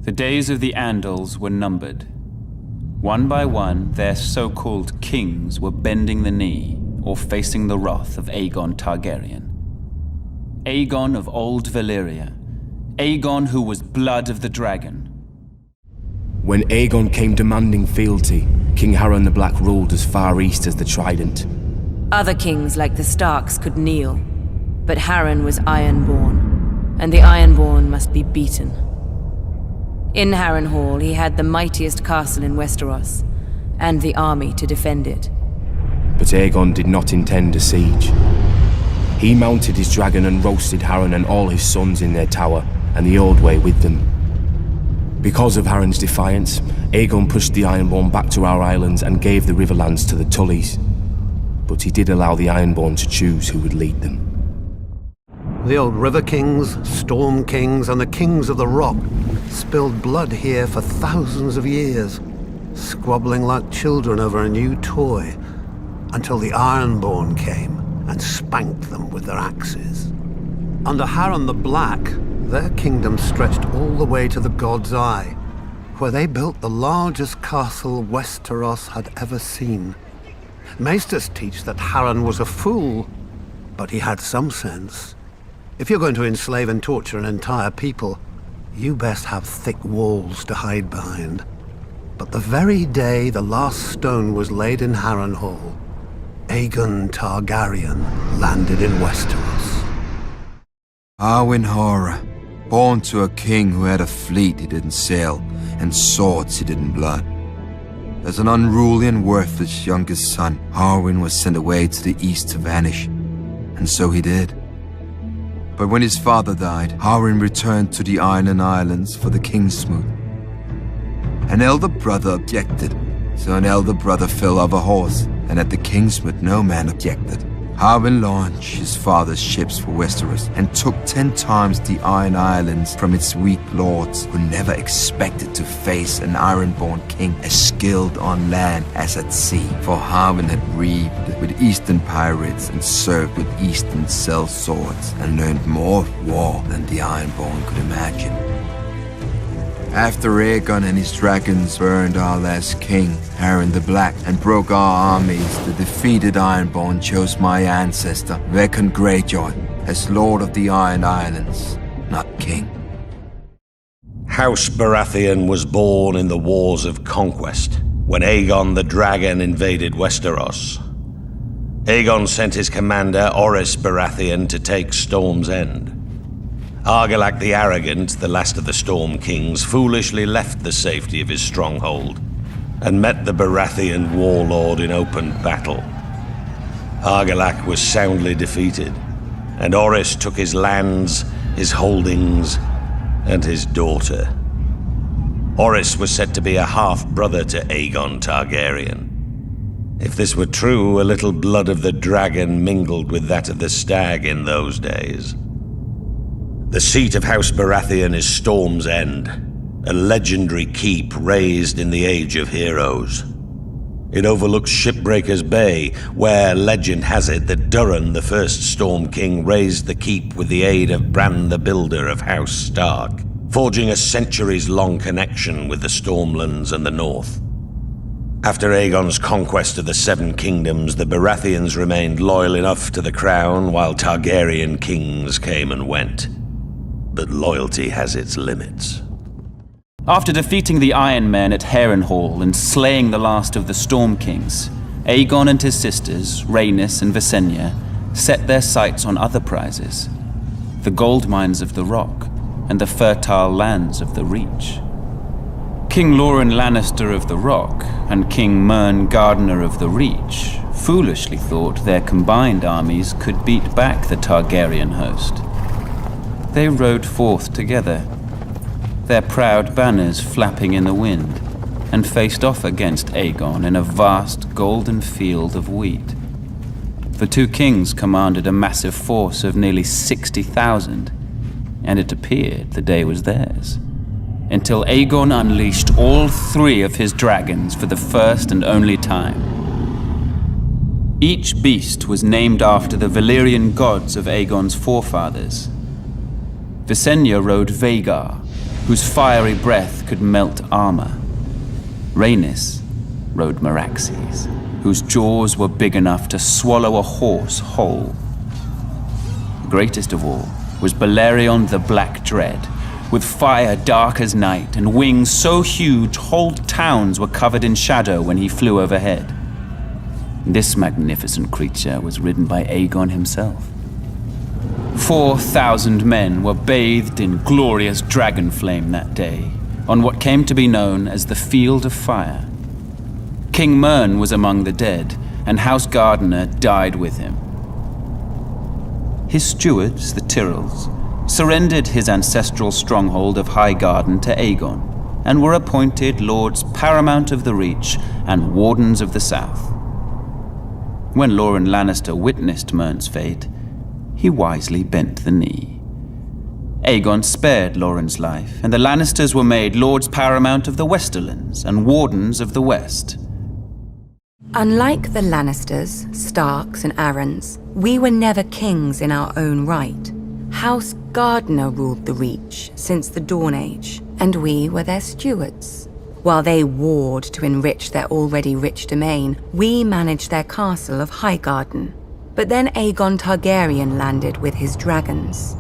The days of the Andals were numbered. One by one, their so-called kings were bending the knee or facing the wrath of Aegon Targaryen. Aegon of old Valyria. Aegon who was blood of the dragon. When Aegon came demanding fealty, King Harren the Black ruled as far east as the Trident. Other kings like the Starks could kneel, but Harren was Ironborn, and the Ironborn must be beaten. In Harrenhal, he had the mightiest castle in Westeros, and the army to defend it. But Aegon did not intend a siege. He mounted his dragon and roasted Harren and all his sons in their tower, and the Old Way with them. Because of Harren's defiance, Aegon pushed the Ironborn back to our islands and gave the Riverlands to the Tullys. But he did allow the Ironborn to choose who would lead them. The old River Kings, Storm Kings, and the Kings of the Rock spilled blood here for thousands of years, squabbling like children over a new toy, until the Ironborn came and spanked them with their axes. Under Harren the Black, their kingdom stretched all the way to the God's Eye, where they built the largest castle Westeros had ever seen. Maesters teach that Harren was a fool, but he had some sense. If you're going to enslave and torture an entire people, you best have thick walls to hide behind. But the very day the last stone was laid in Harrenhal, Aegon Targaryen landed in Westeros. Arwen Horror, born to a king who had a fleet he didn't sail, and swords he didn't blood. As an unruly and worthless youngest son, Harwin was sent away to the east to vanish, and so he did. But when his father died, Harwin returned to the Iron Islands for the Kingsmoot. An elder brother objected, so an elder brother fell off a horse, and at the Kingsmoot no man objected. Harwin launched his father's ships for Westeros and took 10 times the Iron Islands from its weak lords, who never expected to face an Ironborn king as skilled on land as at sea. For Harwin had reaped with Eastern pirates and served with Eastern sellswords and learned more of war than the Ironborn could imagine. After Aegon and his dragons burned our last king, Harren the Black, and broke our armies, the defeated Ironborn chose my ancestor, Rickon Greyjoy, as Lord of the Iron Islands, not king. House Baratheon was born in the Wars of Conquest, when Aegon the Dragon invaded Westeros. Aegon sent his commander, Orys Baratheon, to take Storm's End. Argilac the Arrogant, the last of the Storm Kings, foolishly left the safety of his stronghold and met the Baratheon warlord in open battle. Argilac was soundly defeated, and Orys took his lands, his holdings, and his daughter. Orys was said to be a half-brother to Aegon Targaryen. If this were true, a little blood of the dragon mingled with that of the stag in those days. The seat of House Baratheon is Storm's End, a legendary keep raised in the Age of Heroes. It overlooks Shipbreaker's Bay, where legend has it that Durin, the first Storm King, raised the keep with the aid of Bran the Builder of House Stark, forging a centuries-long connection with the Stormlands and the North. After Aegon's conquest of the Seven Kingdoms, the Baratheons remained loyal enough to the crown, while Targaryen kings came and went. But loyalty has its limits. After defeating the Iron Men at Harrenhal and slaying the last of the Storm Kings, Aegon and his sisters, Rhaenys and Visenya, set their sights on other prizes: the gold mines of the Rock and the fertile lands of the Reach. King Loren Lannister of the Rock and King Mern Gardener of the Reach foolishly thought their combined armies could beat back the Targaryen host. They rode forth together, their proud banners flapping in the wind, and faced off against Aegon in a vast golden field of wheat. The two kings commanded a massive force of nearly 60,000, and it appeared the day was theirs, until Aegon unleashed all 3 of his dragons for the first and only time. Each beast was named after the Valyrian gods of Aegon's forefathers. Visenya rode Vhagar, whose fiery breath could melt armor. Rhaenys rode Meraxes, whose jaws were big enough to swallow a horse whole. Greatest of all was Balerion the Black Dread, with fire dark as night and wings so huge whole towns were covered in shadow when he flew overhead. This magnificent creature was ridden by Aegon himself. 4,000 men were bathed in glorious dragon flame that day, on what came to be known as the Field of Fire. King Mern was among the dead, and House Gardener died with him. His stewards, the Tyrells, surrendered his ancestral stronghold of Highgarden to Aegon, and were appointed Lords Paramount of the Reach and Wardens of the South. When Loren Lannister witnessed Mern's fate, he wisely bent the knee. Aegon spared Loren's life, and the Lannisters were made Lords Paramount of the Westerlands and Wardens of the West. Unlike the Lannisters, Starks, and Arryns, we were never kings in our own right. House Gardener ruled the Reach since the Dawn Age, and we were their stewards. While they warred to enrich their already rich domain, we managed their castle of Highgarden. But then Aegon Targaryen landed with his dragons.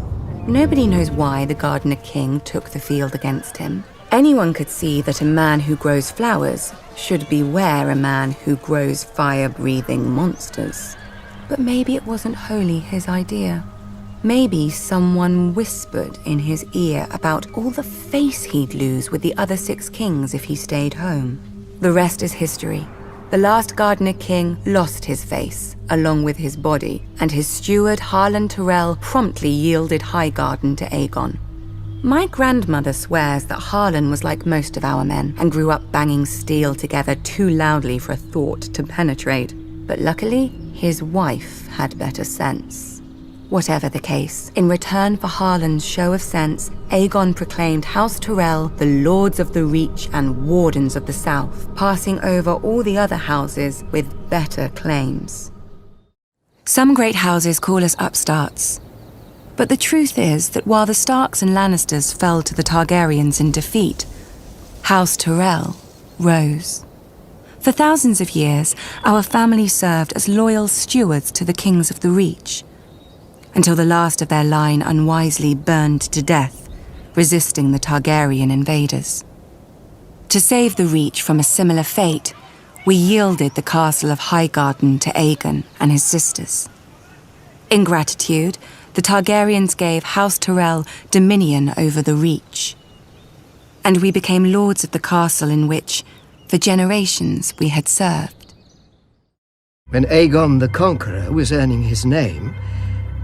Nobody knows why the Gardener King took the field against him. Anyone could see that a man who grows flowers should beware a man who grows fire-breathing monsters. But maybe it wasn't wholly his idea. Maybe someone whispered in his ear about all the face he'd lose with the other 6 kings if he stayed home. The rest is history. The last Gardener King lost his face, along with his body, and his steward Harlan Tyrell promptly yielded Highgarden to Aegon. My grandmother swears that Harlan was like most of our men and grew up banging steel together too loudly for a thought to penetrate. But luckily, his wife had better sense. Whatever the case, in return for Harlan's show of sense, Aegon proclaimed House Tyrell the Lords of the Reach and Wardens of the South, passing over all the other houses with better claims. Some great houses call us upstarts. But the truth is that while the Starks and Lannisters fell to the Targaryens in defeat, House Tyrell rose. For thousands of years, our family served as loyal stewards to the kings of the Reach, until the last of their line unwisely burned to death, resisting the Targaryen invaders. To save the Reach from a similar fate, we yielded the castle of Highgarden to Aegon and his sisters. In gratitude, the Targaryens gave House Tyrell dominion over the Reach, and we became lords of the castle in which, for generations, we had served. When Aegon the Conqueror was earning his name,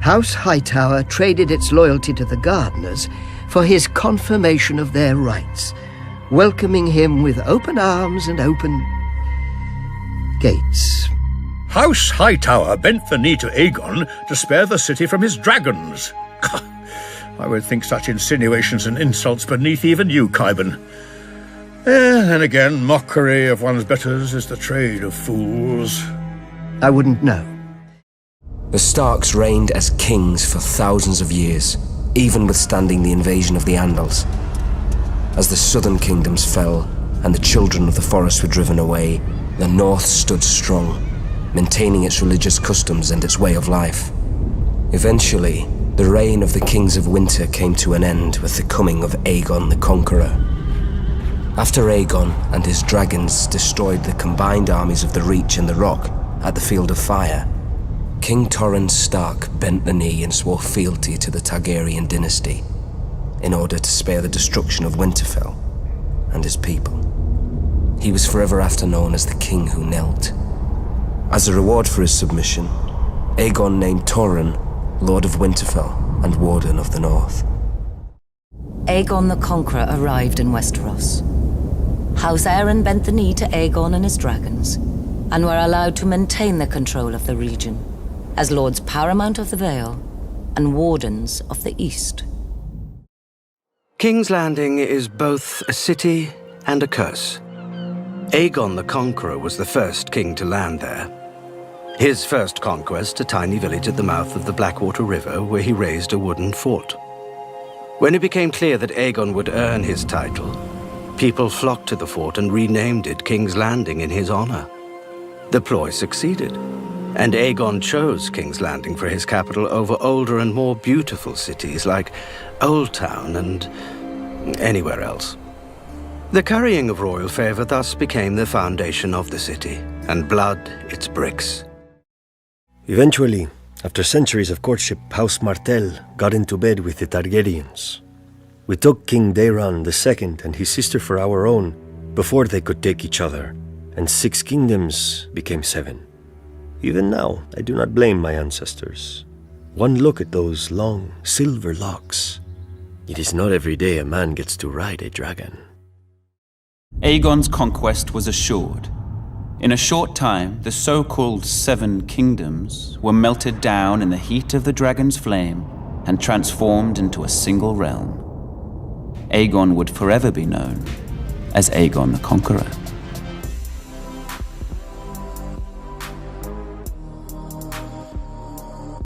House Hightower traded its loyalty to the Gardeners for his confirmation of their rights, welcoming him with open arms and open gates. House Hightower bent the knee to Aegon to spare the city from his dragons. I would think such insinuations and insults beneath even you, Qyburn. And again, mockery of one's betters is the trade of fools. I wouldn't know. The Starks reigned as kings for thousands of years, even withstanding the invasion of the Andals. As the southern kingdoms fell and the children of the forest were driven away, the north stood strong, maintaining its religious customs and its way of life. Eventually, the reign of the Kings of Winter came to an end with the coming of Aegon the Conqueror. After Aegon and his dragons destroyed the combined armies of the Reach and the Rock at the Field of Fire, King Torrhen Stark bent the knee and swore fealty to the Targaryen dynasty in order to spare the destruction of Winterfell and his people. He was forever after known as the King Who Knelt. As a reward for his submission, Aegon named Torrhen Lord of Winterfell and Warden of the North. Aegon the Conqueror arrived in Westeros. House Arryn bent the knee to Aegon and his dragons, and were allowed to maintain the control of the region as Lords Paramount of the Vale and Wardens of the East. King's Landing is both a city and a curse. Aegon the Conqueror was the first king to land there. His first conquest, a tiny village at the mouth of the Blackwater River where he raised a wooden fort. When it became clear that Aegon would earn his title, people flocked to the fort and renamed it King's Landing in his honor. The ploy succeeded, and Aegon chose King's Landing for his capital over older and more beautiful cities like Old Town and anywhere else. The carrying of royal favor thus became the foundation of the city, and blood its bricks. Eventually, after centuries of courtship, House Martell got into bed with the Targaryens. We took King Daeron II and his sister for our own before they could take each other, and 6 kingdoms became 7. Even now, I do not blame my ancestors. One look at those long, silver locks. It is not every day a man gets to ride a dragon. Aegon's conquest was assured. In a short time, the so-called 7 kingdoms were melted down in the heat of the dragon's flame and transformed into a single realm. Aegon would forever be known as Aegon the Conqueror.